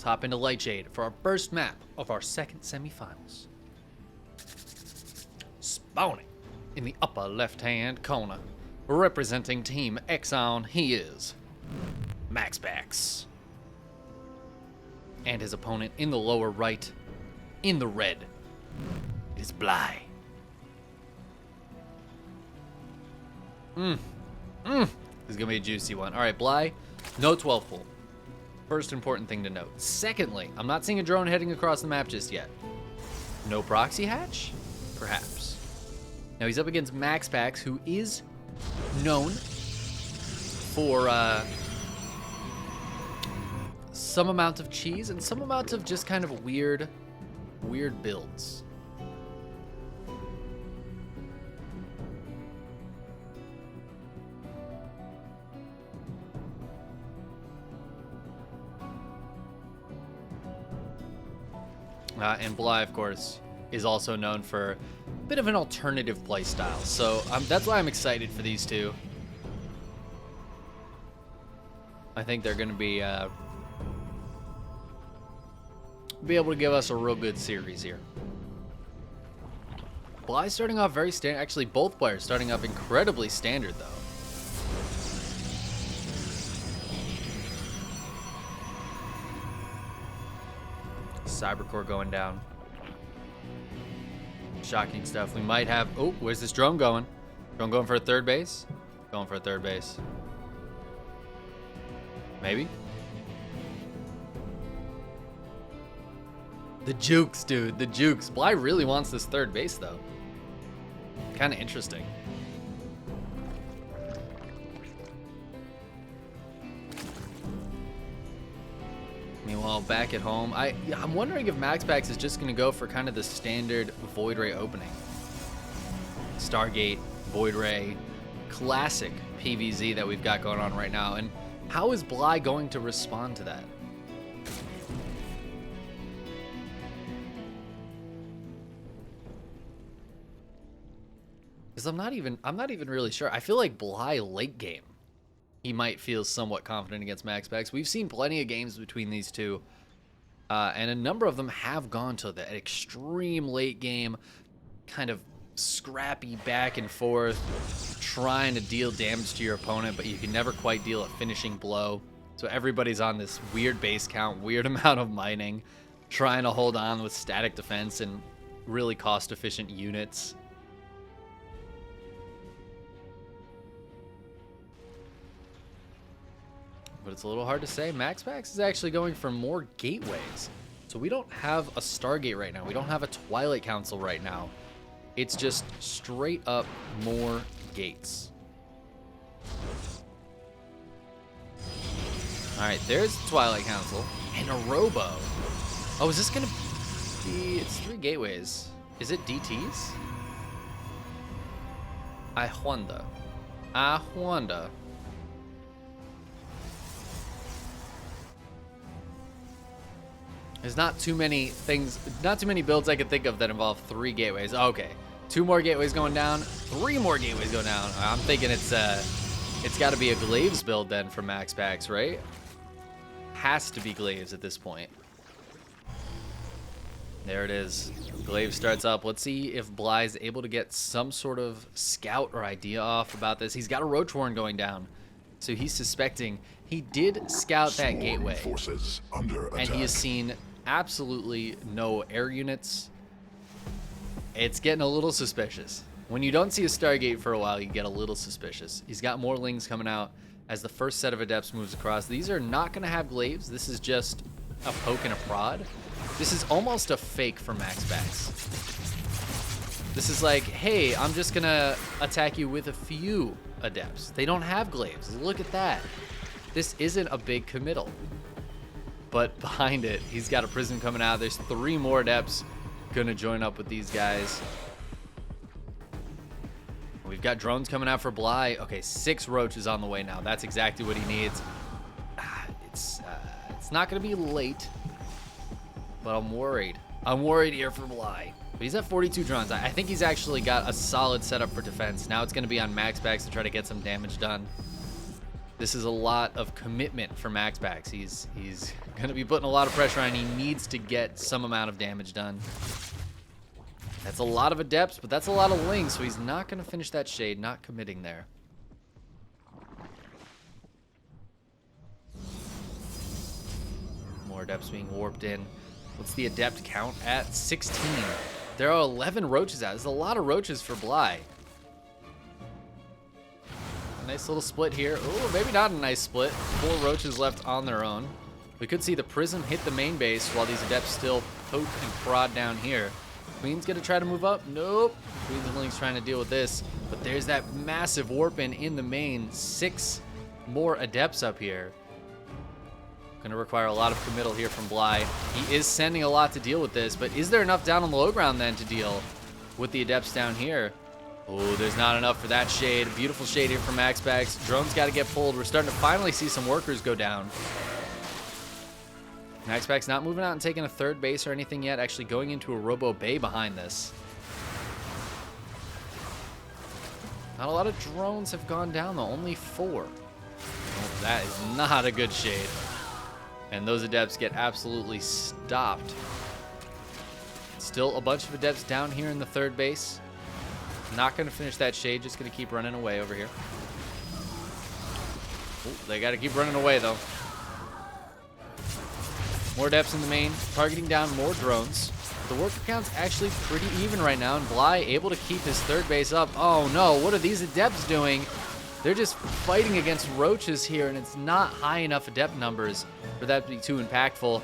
Let's hop into Lightshade for our first map of our second semifinals. Spawning in the upper left-hand corner, representing Team Exon, he is MaxPax. And his opponent in the lower right, in the red, it is Bly. This is gonna be a juicy one. All right, Bly, no 12 pull. First important thing to note. Secondly, I'm not seeing a drone heading across the map just yet. No proxy hatch? Perhaps. Now he's up against MaxPax, who is known for some amount of cheese and some amount of just kind of weird builds. And Bly, of course, is also known for a bit of an alternative play style. So that's why I'm excited for these two. I think they're going to be able to give us a real good series here. Bly starting off very standard. Actually, both players starting off incredibly standard, though. Cybercore going down. Shocking stuff. We might have... Oh, where's this drone going? Drone going for a third base? Going for a third base. Maybe? The jukes, dude. The jukes. Bly really wants this third base, though. Kind of interesting. Meanwhile, back at home, I'm wondering if MaxPax is just going to go for kind of the standard Void Ray opening. Stargate, Void Ray, classic PvZ that we've got going on right now. And how is Bly going to respond to that? Because I'm not even really sure. I feel like Bly late game, he might feel somewhat confident against MaxPax. We've seen plenty of games between these two, and a number of them have gone to the extreme late game, kind of scrappy back and forth, trying to deal damage to your opponent, but you can never quite deal a finishing blow. So everybody's on this weird base count, weird amount of mining, trying to hold on with static defense and really cost-efficient units. But it's a little hard to say. MaxPax is actually going for more gateways. So we don't have a Stargate right now. We don't have a Twilight Council right now. It's just straight up more gates. All right, there's Twilight Council and a Robo. Oh, is this going to be... It's 3 gateways. Is it DTs? I wonder. There's not too many things, not too many builds I could think of that involve 3 gateways. Okay, 2 more gateways going down, 3 more gateways going down. I'm thinking it's got to be a Glaives build then for MaxPax, right? Has to be Glaives at this point. There it is. Glaives starts up. Let's see if Bly's able to get some sort of scout or idea off about this. He's got a Roach Warren going down, so he's suspecting. He did scout that gateway, and he has seen absolutely no air units. It's getting a little suspicious. When you don't see a Stargate for a while, you get a little suspicious. He's got more Lings coming out as the first set of Adepts moves across. These are not going to have Glaives. This is just a poke and a prod. This is almost a fake for MaxPax. This is like, hey, I'm just going to attack you with a few Adepts. They don't have Glaives. Look at that. This isn't a big committal. But behind it, he's got a Prism coming out. There's 3 more Adepts going to join up with these guys. We've got drones coming out for Bly. Okay, 6 Roaches on the way now. That's exactly what he needs. It's not going to be late, but I'm worried. I'm worried here for Bly. But he's at 42 drones. I think he's actually got a solid setup for defense. Now it's going to be on MaxPax to try to get some damage done. This is a lot of commitment for MaxPax. He's going to be putting a lot of pressure on. He needs to get some amount of damage done. That's a lot of adepts, but that's a lot of lings, so he's not going to finish that shade, not committing there. More adepts being warped in. What's the adept count at? 16. There are 11 roaches out. There's a lot of roaches for Bly. A nice little split here. Oh, maybe not a nice split. 4 roaches left on their own. We could see the prism hit the main base while these adepts still poke and prod down here. Queen's gonna try to move up. Nope. Queen's and Ling's trying to deal with this. But there's that massive warp in the main. 6 more adepts up here. Gonna require a lot of committal here from Bly. He is sending a lot to deal with this, but is there enough down on the low ground then to deal with the adepts down here? Oh, there's not enough for that shade. Beautiful shade here from MaxPax. Drone's got to get pulled. We're starting to finally see some workers go down. MaxPax not moving out and taking a third base or anything yet. Actually going into a Robo Bay behind this. Not a lot of drones have gone down though. Only 4. Oh, that is not a good shade. And those adepts get absolutely stopped. Still a bunch of adepts down here in the third base. Not going to finish that shade. Just going to keep running away over here. Ooh, they got to keep running away, though. More adepts in the main. Targeting down more drones. The worker count's actually pretty even right now. And Bly able to keep his third base up. Oh, no. What are these adepts doing? They're just fighting against roaches here. And it's not high enough adept numbers for that to be too impactful.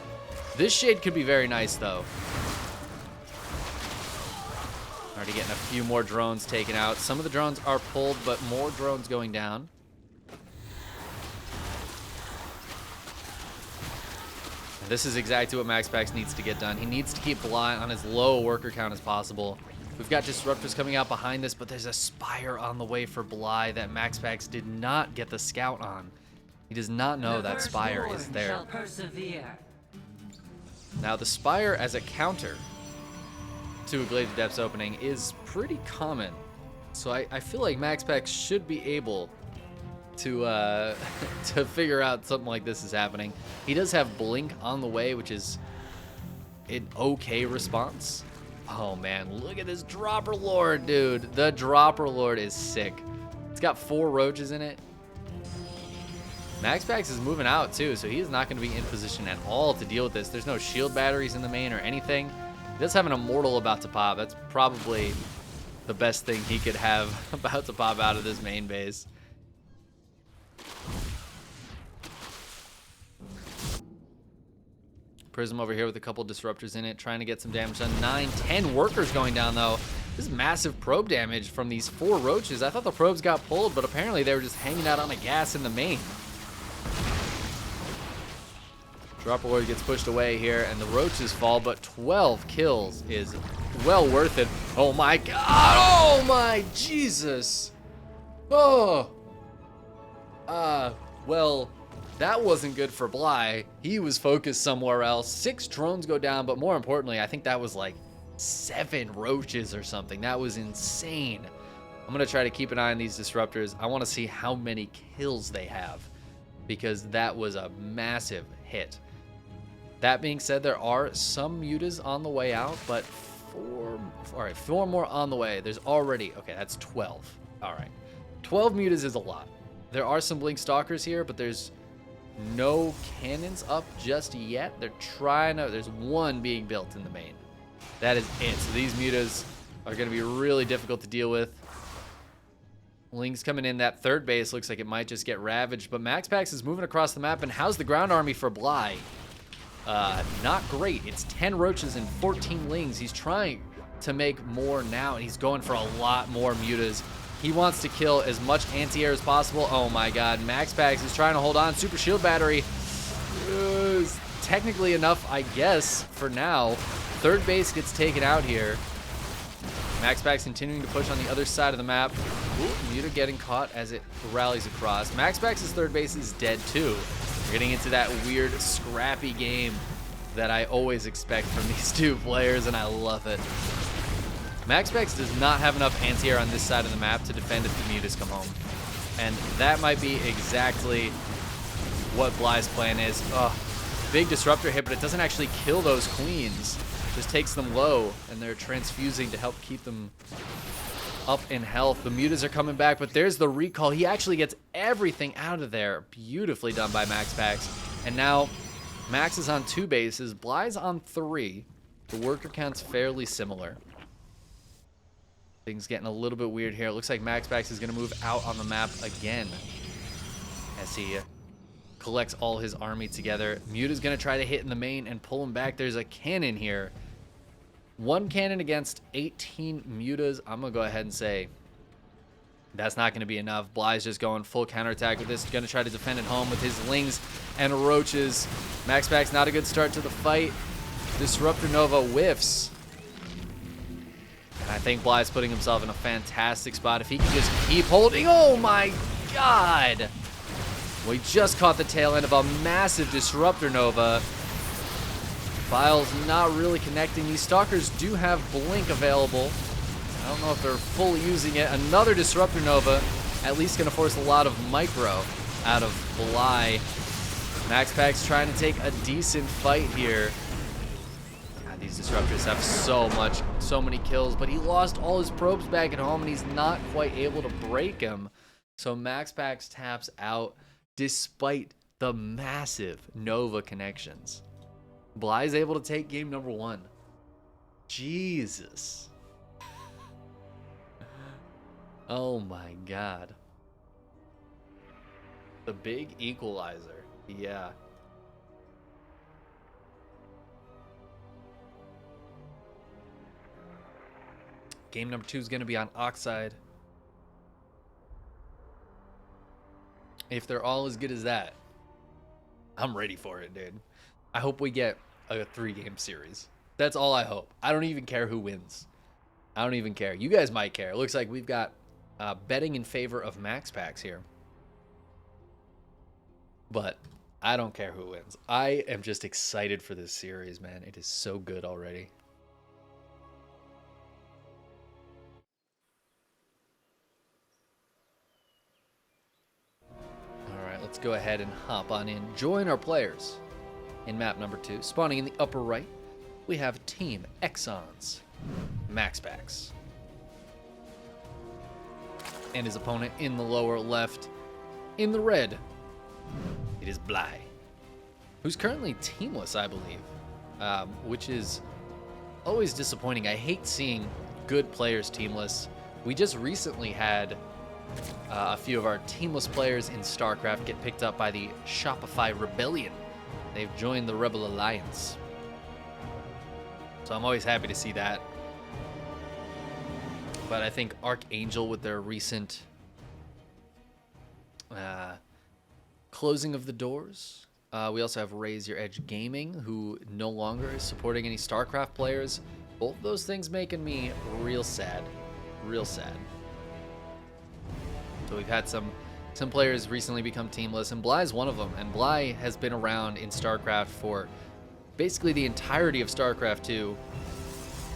This shade could be very nice, though. Already getting a few more drones taken out. Some of the drones are pulled, but more drones going down. And this is exactly what MaxPax needs to get done. He needs to keep Bly on as low worker count as possible. We've got Disruptors coming out behind this, but there's a Spire on the way for Bly that MaxPax did not get the scout on. He does not know that Spire is there. Now the Spire as a counter to a Glaive Depths opening is pretty common. So I feel like MaxPax should be able to to figure out something like this is happening. He does have Blink on the way, which is an okay response. Oh man, look at this Dropper Lord, dude. The Dropper Lord is sick. It's got 4 roaches in it. MaxPax is moving out too, so he is not going to be in position at all to deal with this. There's no shield batteries in the main or anything. He does have an Immortal about to pop. That's probably the best thing he could have about to pop out of this main base. Prism over here with a couple Disruptors in it, trying to get some damage done. 9, 10 workers going down, though. This is massive probe damage from these 4 roaches. I thought the probes got pulled, but apparently they were just hanging out on a gas in the main. Dropper Lord gets pushed away here, and the roaches fall, but 12 kills is well worth it. Oh my god! Oh my Jesus! Oh! Well, that wasn't good for Bly. He was focused somewhere else. 6 drones go down, but more importantly, I think that was like 7 roaches or something. That was insane. I'm going to try to keep an eye on these Disruptors. I want to see how many kills they have, because that was a massive hit. That being said, there are some mutas on the way out, but 4 more on the way. There's already, okay, that's 12. All right. 12 mutas is a lot. There are some Blink Stalkers here, but there's no cannons up just yet. They're trying to, there's 1 being built in the main. That is it. So these mutas are going to be really difficult to deal with. Ling's coming in. That third base looks like it might just get ravaged, but MaxPax is moving across the map. And how's the ground army for Bly? Not great. It's 10 roaches and 14 lings. He's trying to make more now, and he's going for a lot more mutas. He wants to kill as much anti-air as possible. Oh my god, MaxPax is trying to hold on. Super shield battery is technically enough, I guess, for now. Third base gets taken out here. MaxPax continuing to push on the other side of the map. Ooh, muta getting caught as it rallies across. MaxPax's third base is dead too. We're getting into that weird, scrappy game that I always expect from these 2 players, and I love it. MaxPax does not have enough anti-air on this side of the map to defend if the mutas come home. And that might be exactly what Bly's plan is. Ugh. Big disruptor hit, but it doesn't actually kill those queens. Just takes them low, and they're transfusing to help keep them up in health. The mutas are coming back, but there's the recall. He actually gets everything out of there. Beautifully done by MaxPax. And now Max is on 2 bases. Bly's on 3. The worker count's fairly similar. Things getting a little bit weird here. It looks like MaxPax is going to move out on the map again as he collects all his army together. Muta's going to try to hit in the main and pull him back. There's a cannon here. 1 cannon against 18 mutas. I'm going to go ahead and say that's not going to be enough. Bly's just going full counterattack with this. Going to try to defend at home with his lings and roaches. MaxPax, not a good start to the fight. Disruptor Nova whiffs. And I think Bly's putting himself in a fantastic spot. If he can just keep holding. Oh my god. We just caught the tail end of a massive Disruptor Nova. File's not really connecting. These Stalkers do have Blink available. I don't know if they're fully using it. Another Disruptor Nova. At least going to force a lot of micro out of Bly. MaxPax trying to take a decent fight here. God, these Disruptors have so many kills, but he lost all his probes back at home, and he's not quite able to break him. So MaxPax taps out despite the massive Nova connections. Bly's able to take game number 1. Jesus. Oh my god. The big equalizer. Yeah. Game number 2 is going to be on Oxide. If they're all as good as that, I'm ready for it, dude. I hope we get a 3-game series. That's all I hope. I don't even care who wins. I don't even care. You guys might care. It looks like we've got betting in favor of MaxPax here. But I don't care who wins. I am just excited for this series, man. It is so good already. Let's go ahead and hop on in. Join our players in map number 2. Spawning in the upper right, we have Team Exon's MaxPax. And his opponent in the lower left. In the red, it is Bly, who's currently teamless, I believe, which is always disappointing. I hate seeing good players teamless. We just recently had a few of our teamless players in Starcraft get picked up by the Shopify Rebellion. They've joined the Rebel Alliance. So I'm always happy to see that. But I think Archangel, with their recent closing of the doors. We also have Raise Your Edge Gaming, who no longer is supporting any Starcraft players. Both of those things making me real sad. Real sad. So we've had some players recently become teamless, and Bly is one of them. And Bly has been around in StarCraft for basically the entirety of StarCraft 2.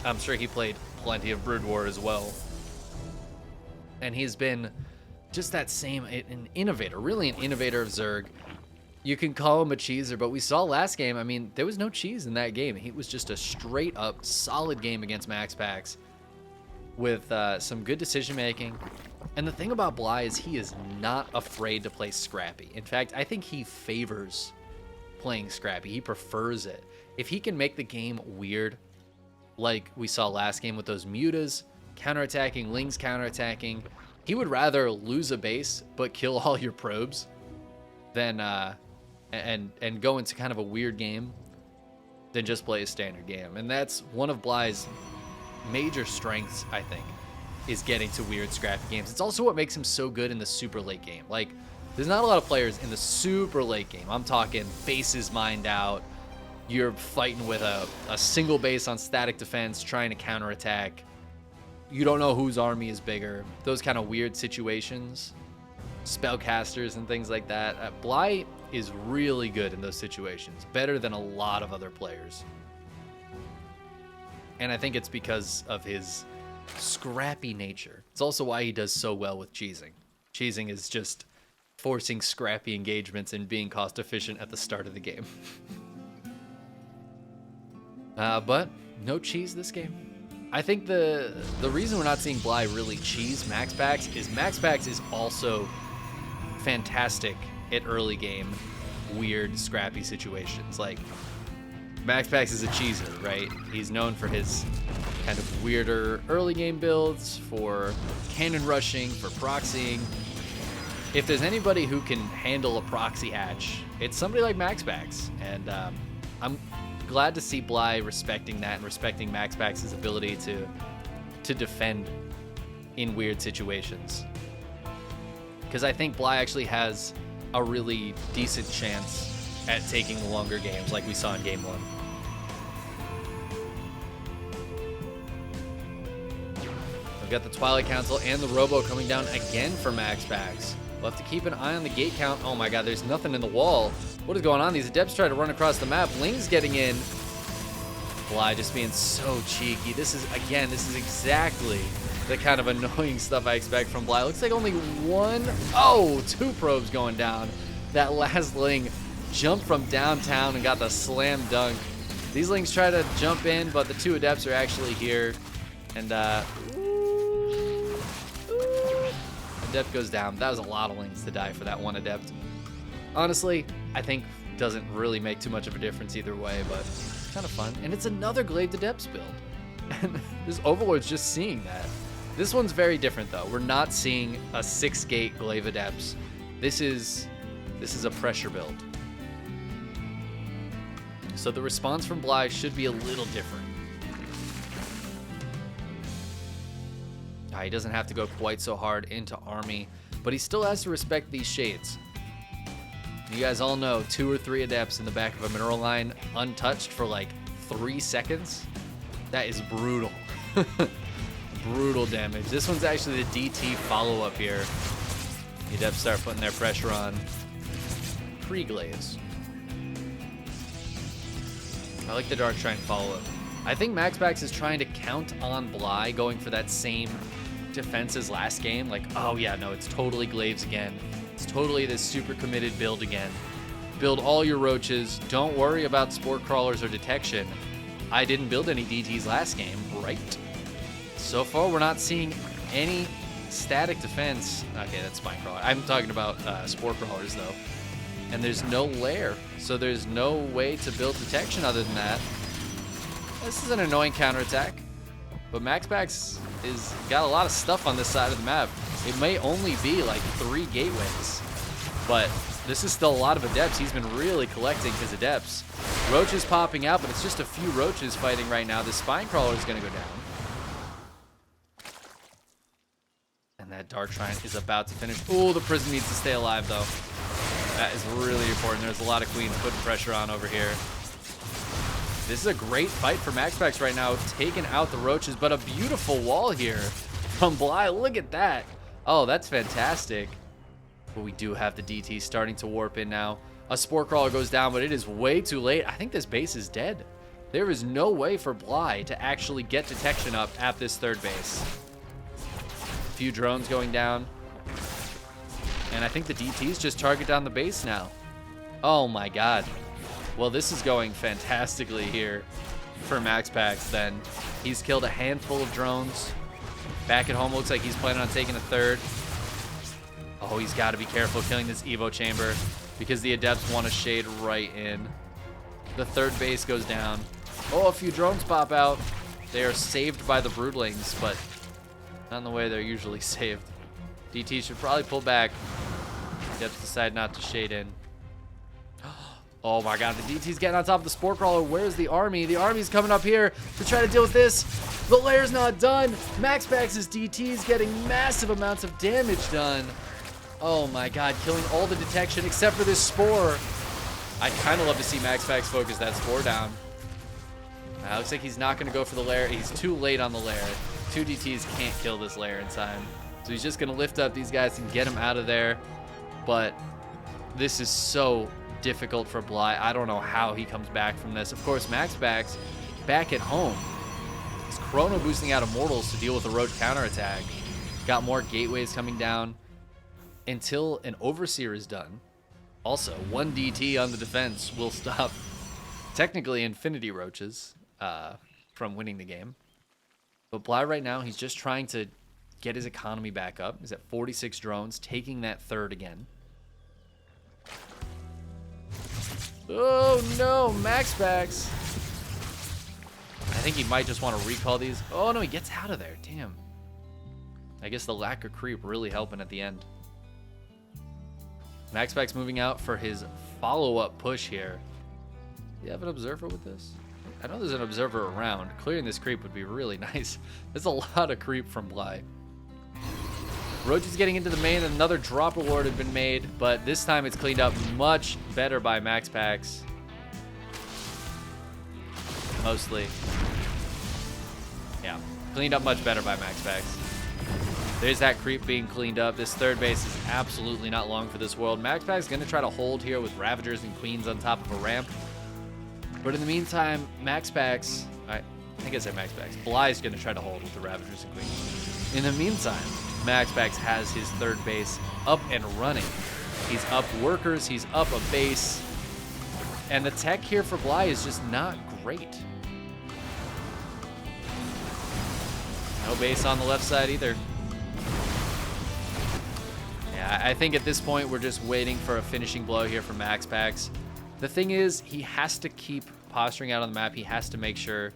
I'm sure he played plenty of Brood War as well. And he's been just that same, an innovator, really an innovator of Zerg. You can call him a cheeser, but we saw last game, I mean, there was no cheese in that game. It was just a straight up solid game against MaxPax with some good decision making. And the thing about Bly is he is not afraid to play scrappy. In fact, I think he favors playing scrappy. He prefers it. If he can make the game weird, like we saw last game with those mutas, counterattacking, lings counterattacking, he would rather lose a base but kill all your probes than and go into kind of a weird game than just play a standard game. And that's one of Bly's major strengths, I think, is getting to weird scrappy games. It's also what makes him so good in the super late game. Like, there's not a lot of players in the super late game. I'm talking bases mined out. You're fighting with a single base on static defense, trying to counterattack. You don't know whose army is bigger. Those kind of weird situations. Spellcasters and things like that. Bly is really good in those situations. Better than a lot of other players. And I think it's because of his scrappy nature. It's also why he does so well with cheesing. Cheesing is just forcing scrappy engagements and being cost efficient at the start of the game. But no cheese this game. I think the reason we're not seeing Bly really cheese MaxPax is also fantastic at early game weird scrappy situations. Like MaxPax is a cheeser, right? He's known for his kind of weirder early game builds, for cannon rushing, for proxying. If there's anybody who can handle a proxy hatch, it's somebody like MaxPax. And I'm glad to see Bly respecting that and respecting MaxPax's ability to defend in weird situations. Because I think Bly actually has a really decent chance at taking the longer games like we saw in game 1. We've got the Twilight Council and the Robo coming down again for MaxPax. We'll have to keep an eye on the gate count. Oh my god, there's nothing in the wall. What is going on? These Adepts try to run across the map. Ling's getting in. Bly just being so cheeky. This is exactly the kind of annoying stuff I expect from Bly. Looks like only one. Oh, 2 probes going down. That last Ling jumped from downtown and got the slam dunk. These Lings try to jump in, but the 2 Adepts are actually here. And Adept goes down. That was a lot of Lings to die for that 1 Adept. Honestly, I think doesn't really make too much of a difference either way, but it's kind of fun. And it's another Glaive Adepts build. And this Overlord's just seeing that. This one's very different though. We're not seeing a 6-gate Glaive Adepts. This is a pressure build. So the response from Bly should be a little different. He doesn't have to go quite so hard into army, but he still has to respect these shades. You guys all know 2 or 3 Adepts in the back of a mineral line untouched for like 3 seconds. That is brutal. Brutal damage. This one's actually the DT follow-up here. The Adepts start putting their pressure on pre-glaze. I like the Dark Shrine follow-up. I think MaxPax is trying to count on Bly going for that same defense as last game. Like, oh yeah, no, it's totally Glaives again. It's totally this super committed build again. Build all your roaches. Don't worry about sport crawlers or detection. I didn't build any DTs last game, right? So far, we're not seeing any static defense. Okay, that's spine crawler. I'm talking about sport crawlers though. And there's no lair, so there's no way to build detection other than that. This is an annoying counterattack, but MaxPax is got a lot of stuff on this side of the map. It may only be like 3 gateways, but this is still a lot of Adepts. He's been really collecting his Adepts. Roaches popping out, but it's just a few Roaches fighting right now. The Spine Crawler is going to go down. And that Dark Shrine is about to finish. Oh, the Prism needs to stay alive, though. That is really important. There's a lot of Queens putting pressure on over here. This is a great fight for MaxPax right now, taking out the Roaches, but a beautiful wall here from Bly. Look at that. Oh, that's fantastic. But we do have the DT starting to warp in now. A Spore Crawler goes down, but it is way too late. I think this base is dead. There is no way for Bly to actually get detection up at this 3rd base. A few drones going down. And I think the DTs just target down the base now. Oh my god. Well, this is going fantastically here for MaxPax then. He's killed a handful of drones. Back at home, looks like he's planning on taking a 3rd. Oh, he's got to be careful killing this Evo chamber because the Adepts want to shade right in. The 3rd base goes down. Oh, a few drones pop out. They are saved by the Broodlings, but not in the way they're usually saved. DT should probably pull back. Adepts decide not to shade in. Oh my god, the DT's getting on top of the Spore Crawler. Where's the army? The army's coming up here to try to deal with this. The lair's not done. MaxPax's DT's getting massive amounts of damage done. Oh my god, killing all the detection except for this Spore. I'd kind of love to see MaxPax focus that Spore down. Looks like he's not going to go for the lair. He's too late on the lair. 2 DTs can't kill this lair in time. So he's just going to lift up these guys and get him out of there. But this is so difficult for Bly. I don't know how he comes back from this. Of course, MaxPax back at home. He's chrono boosting out Immortals to deal with the Roach counterattack. Got more gateways coming down. until an Overseer is done. Also, 1 DT on the defense will stop, technically, Infinity Roaches from winning the game. But Bly right now, he's just trying to get his economy back up. He's at 46 drones, taking that third again. Oh no, MaxPax. I think he might just want to recall these. Oh no, he gets out of there. Damn. I guess the lack of creep really helping at the end. MaxPax moving out for his follow-up push here. Do you have an observer with this? I know there's an observer around. Clearing this creep would be really nice. There's a lot of creep from Bly. Roach is getting into the main. Another drop reward had been made, but this time it's cleaned up much better by MaxPax. Mostly. Yeah, cleaned up much better by MaxPax. There's that creep being cleaned up. This third base is absolutely not long for this world. MaxPax is going to try to hold here with Ravagers and Queens on top of a ramp. But in the meantime, MaxPax, I think I said MaxPax. Bly's going to try to hold with the Ravagers and Queens. In the meantime, MaxPax has his third base up and running. He's up workers, he's up a base. And the tech here for Bly is just not great. No base on the left side either. Yeah, I think at this point we're just waiting for a finishing blow here from MaxPax. The thing is, he has to keep posturing out on the map. He has to make sure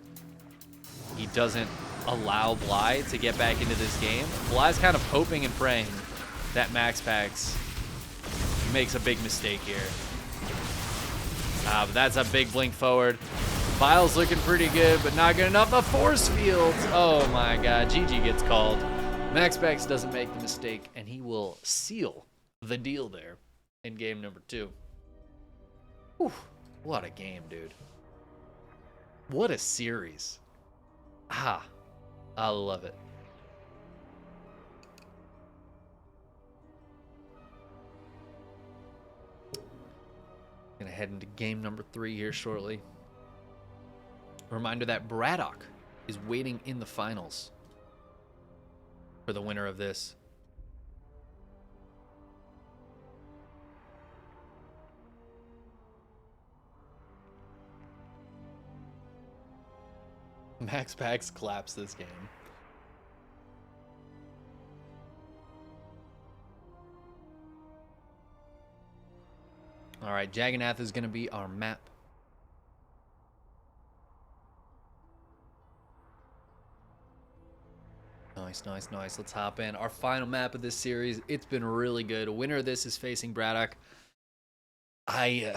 he doesn't allow Bly to get back into this game. Bly's kind of hoping and praying that MaxPax makes a big mistake here. But that's a big blink forward. Vile's looking pretty good, but not good enough. A force field. Oh my god, GG gets called. MaxPax doesn't make the mistake, and he will seal the deal there in game number 2. Whew, what a game, dude. What a series. I love it. Gonna head into game number 3 here shortly. Reminder that Braddock is waiting in the finals for the winner of this. MaxPax claps this game. All right, Jagannath is going to be our map. Nice. Let's hop in. Our final map of this series. It's been really good. A winner of this is facing Braddock. I'm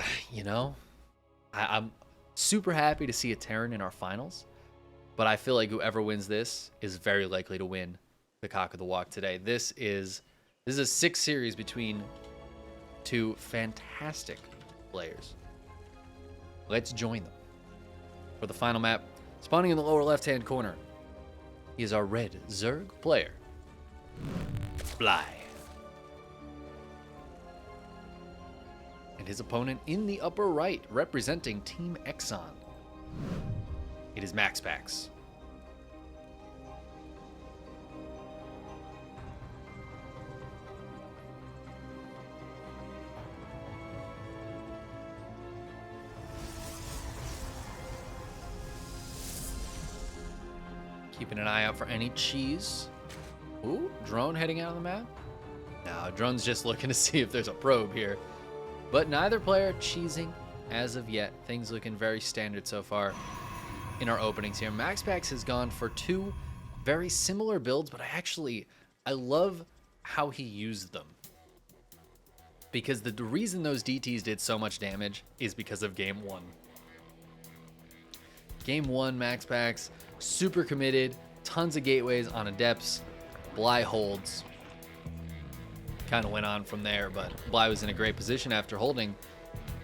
super happy to see a Terran in our finals, but I feel like whoever wins this is very likely to win the Cock of the Walk today. This is a 6 series between 2 fantastic players. Let's join them for the final map. Spawning in the lower left-hand corner, he is our red Zerg player, Bly. And his opponent in the upper right, representing Team Exon, it is MaxPax. Keeping an eye out for any cheese. Ooh, drone heading out on the map. No, drone's just looking to see if there's a probe here. But neither player cheesing as of yet. Things looking very standard so far in our openings here. MaxPax has gone for 2 very similar builds, but I love how he used them. Because the reason those DTs did so much damage is because of game 1. Game 1, MaxPax, super committed, tons of gateways on Adepts. Bly holds. Kind of went on from there, but Bly was in a great position after holding.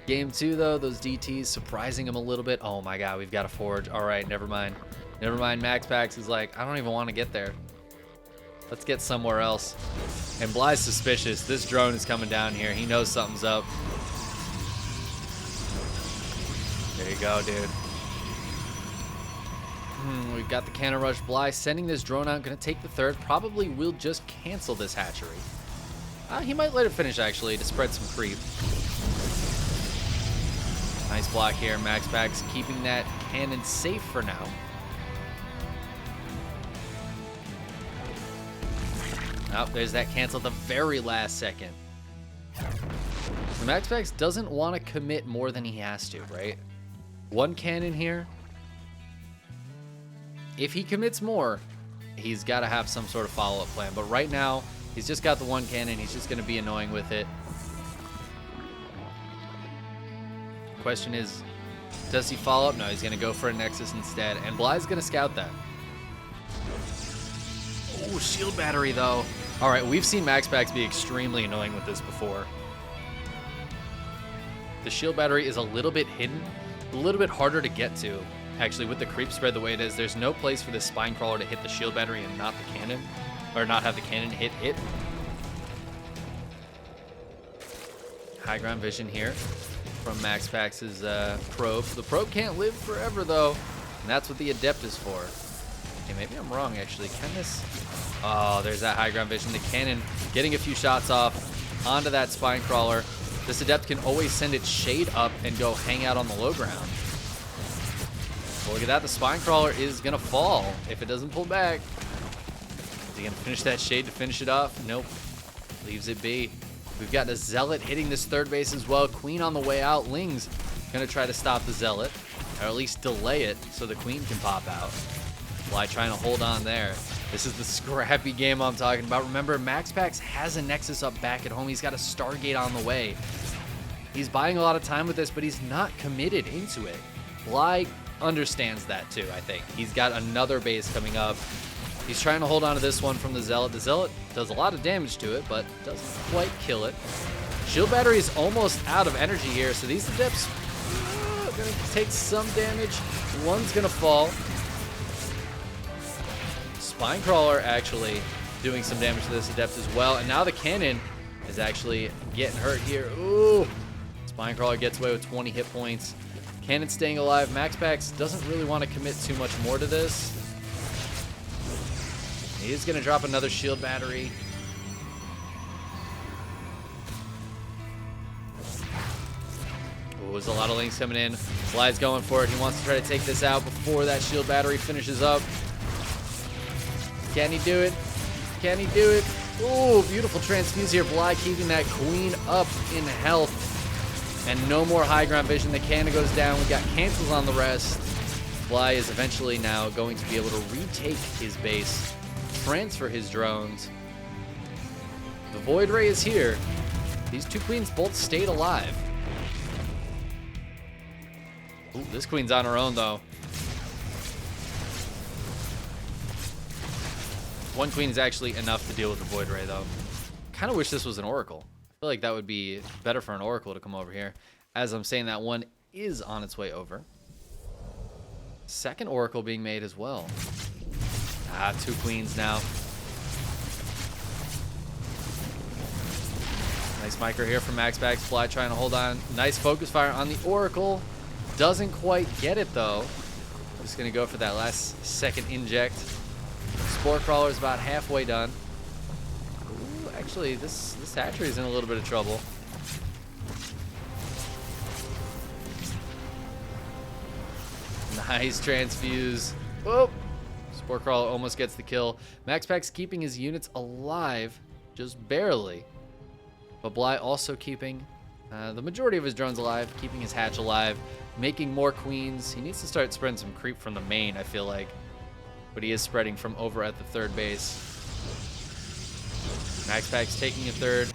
Game 2, though, those DTs surprising him a little bit. Oh my god, we've got a forge. All right, never mind. MaxPax is like, I don't even want to get there. Let's get somewhere else. And Bly's suspicious. This drone is coming down here. He knows something's up. There you go, dude. We've got the cannon rush. Bly sending this drone out. Going to take the third. Probably will just cancel this hatchery. He might let it finish, actually, to spread some creep. Nice block here. MaxPax keeping that cannon safe for now. Oh, there's that cancel at the very last second. The MaxPax doesn't want to commit more than he has to, right? One cannon here. If he commits more, he's got to have some sort of follow-up plan. But right now, he's just got the one cannon. He's just going to be annoying with it. Question is, does he follow up? No, he's going to go for a Nexus instead. And Bly's going to scout that. Oh, shield battery, though. All right, we've seen MaxPax be extremely annoying with this before. The shield battery is a little bit hidden, a little bit harder to get to. Actually, with the creep spread the way it is, there's no place for this spine crawler to hit the shield battery and not the cannon, or not have the cannon hit it. High ground vision here from MaxPax's probe. The probe can't live forever, though, and that's what the Adept is for. Okay, maybe I'm wrong, actually. Can this... Oh, there's that high ground vision. The cannon getting a few shots off onto that spine crawler. This Adept can always send its shade up and go hang out on the low ground. Well, look at that. The spine crawler is going to fall if it doesn't pull back. Is he going to finish that shade to finish it off? Nope. Leaves it be. We've got the Zealot hitting this third base as well. Queen on the way out. Ling's going to try to stop the Zealot, or at least delay it so the Queen can pop out. Bly trying to hold on there. This is the scrappy game I'm talking about. Remember, MaxPax has a Nexus up back at home. He's got a Stargate on the way. He's buying a lot of time with this, but he's not committed into it. Bly understands that too, I think. He's got another base coming up. He's trying to hold on to this one from the Zealot. The Zealot does a lot of damage to it, but doesn't quite kill it. Shield battery is almost out of energy here, so these Adepts are going to take some damage. One's going to fall. Spine Crawler actually doing some damage to this Adept as well. And now the cannon is actually getting hurt here. Ooh. Spine Crawler gets away with 20 hit points. Cannon staying alive. MaxPax doesn't really want to commit too much more to this. He is going to drop another shield battery. Ooh, there's a lot of links coming in. Bly's going for it. He wants to try to take this out before that shield battery finishes up. Can he do it? Can he do it? Ooh, beautiful transfuse here. Bly keeping that Queen up in health. And no more high ground vision. The cannon goes down. We got cancels on the rest. Bly is eventually now going to be able to retake his base, transfer his drones. The Void Ray is here. These two Queens both stayed alive. Ooh, this Queen's on her own, though. One Queen is actually enough to deal with the Void Ray, though. Kind of wish this was an Oracle. I feel like that would be better for an Oracle to come over here. As I'm saying, that one is on its way over. Second Oracle being made as well. Ah, two Queens now. Nice micro here from MaxPax. Bly trying to hold on. Nice focus fire on the Oracle. Doesn't quite get it, though. Just going to go for that last second inject. Spore Crawler is about halfway done. Ooh, actually, this hatchery is in a little bit of trouble. Nice transfuse. Oh, Spore Crawler almost gets the kill. MaxPax keeping his units alive, just barely. But Bly also keeping the majority of his drones alive, keeping his hatch alive, making more Queens. He needs to start spreading some creep from the main, I feel like. But he is spreading from over at the third base. MaxPax taking a third.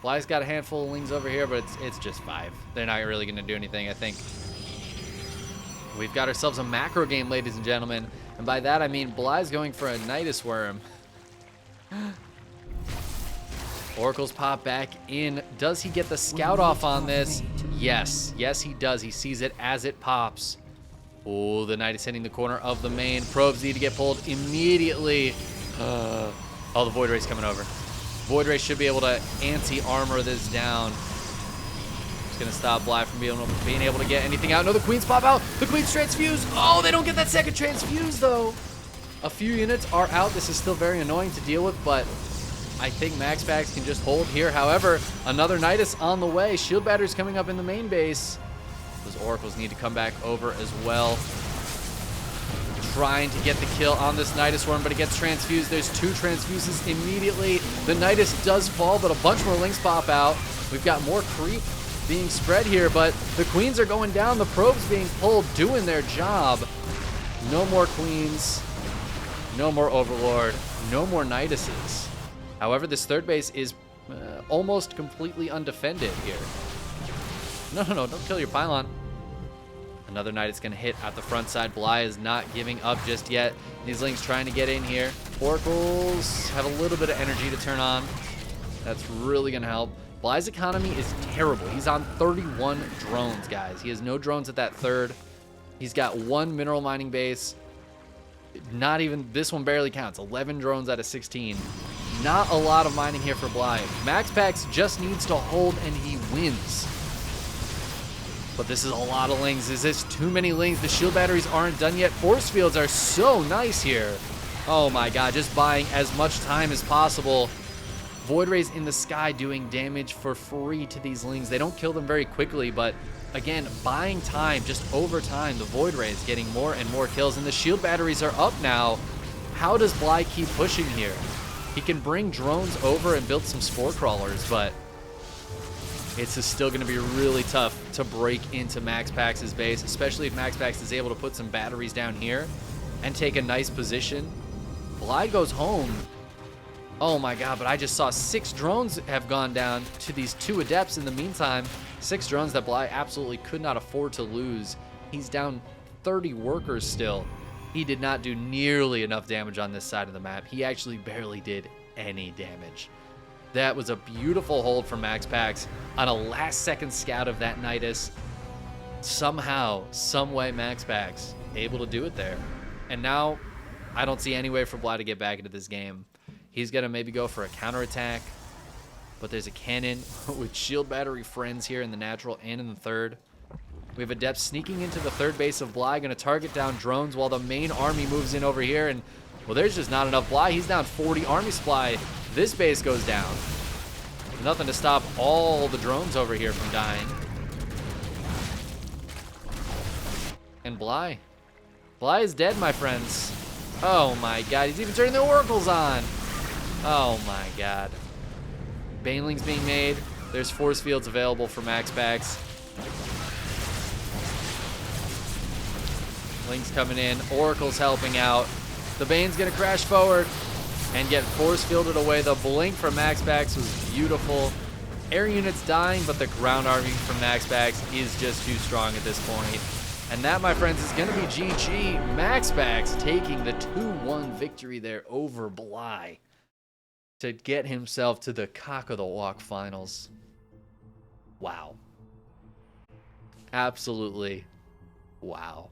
Bly's got a handful of Lings over here, but it's just 5. They're not really going to do anything, I think. We've got ourselves a macro game, ladies and gentlemen. And by that, I mean Bly's going for a Nidus Worm. Oracles pop back in. Does he get the scout off on this? Yes. Yes, he does. He sees it as it pops. Oh, the Knight is hitting the corner of the main. Probes need to get pulled immediately. Oh, the Void Ray's coming over. Void Ray should be able to anti-armor this down. It's going to stop Bly from being able to get anything out. No, the Queens pop out. The Queens transfuse. Oh, they don't get that second transfuse, though. A few units are out. This is still very annoying to deal with, but I think MaxPax can just hold here. However, another Nidus on the way. Shield batteries coming up in the main base. Those Oracles need to come back over as well. Trying to get the kill on this Nidus Swarm, but it gets transfused. There's 2 transfuses immediately. The Nidus does fall, but a bunch more links pop out. We've got more creep being spread here, but the Queens are going down. The probes being pulled, doing their job. No more Queens. No more Overlord. No more Niduses. However, this third base is almost completely undefended here. No, don't kill your pylon. Another Nidus going to hit at the front side. Bly is not giving up just yet. These links trying to get in here. Oracles have a little bit of energy to turn on. That's really going to help. Bly's economy is terrible. He's on 31 drones, guys. He has no drones at that third. He's got 1 mineral mining base. Not even, this one barely counts. 11 drones out of 16. Not a lot of mining here for Bly. MaxPax just needs to hold and he wins. But this is a lot of lings. Is this too many lings? The shield batteries aren't done yet. Force fields are so nice here. Oh my god, just buying as much time as possible. Void Rays in the sky doing damage for free to these lings. They don't kill them very quickly, but again, buying time just over time. The Void Rays getting more and more kills, and the shield batteries are up now. How does Bly keep pushing here? He can bring drones over and build some spore crawlers, but it's still going to be really tough to break into MaxPax's base, especially if MaxPax is able to put some batteries down here and take a nice position. Bly goes home. Oh my god, but I just saw 6 drones have gone down to these 2 adepts in the meantime. 6 drones that Bly absolutely could not afford to lose. He's down 30 workers still. He did not do nearly enough damage on this side of the map. He actually barely did any damage. That was a beautiful hold from MaxPax on a last-second scout of that Nidus. Somehow, someway, MaxPax able to do it there. And now, I don't see any way for Bly to get back into this game. He's going to maybe go for a counterattack, but there's a cannon with shield battery friends here in the natural and in the third. We have Adept sneaking into the third base of Bly, going to target down drones while the main army moves in over here. And, well, there's just not enough Bly. He's down 40 army supply. This base goes down. Nothing to stop all the drones over here from dying. And Bly is dead, my friends. Oh my god, he's even turning the oracles on. Oh my god. Banelings being made. There's force fields available for MaxPax. Lings coming in. Oracle's helping out. The Bane's gonna crash forward and get force fielded away. The blink from MaxPax was beautiful. Air units dying, but the ground army from MaxPax is just too strong at this point. And that, my friends, is going to be GG. MaxPax taking the 2-1 victory there over Bly to get himself to the Cock of the Walk finals. Wow. Absolutely wow.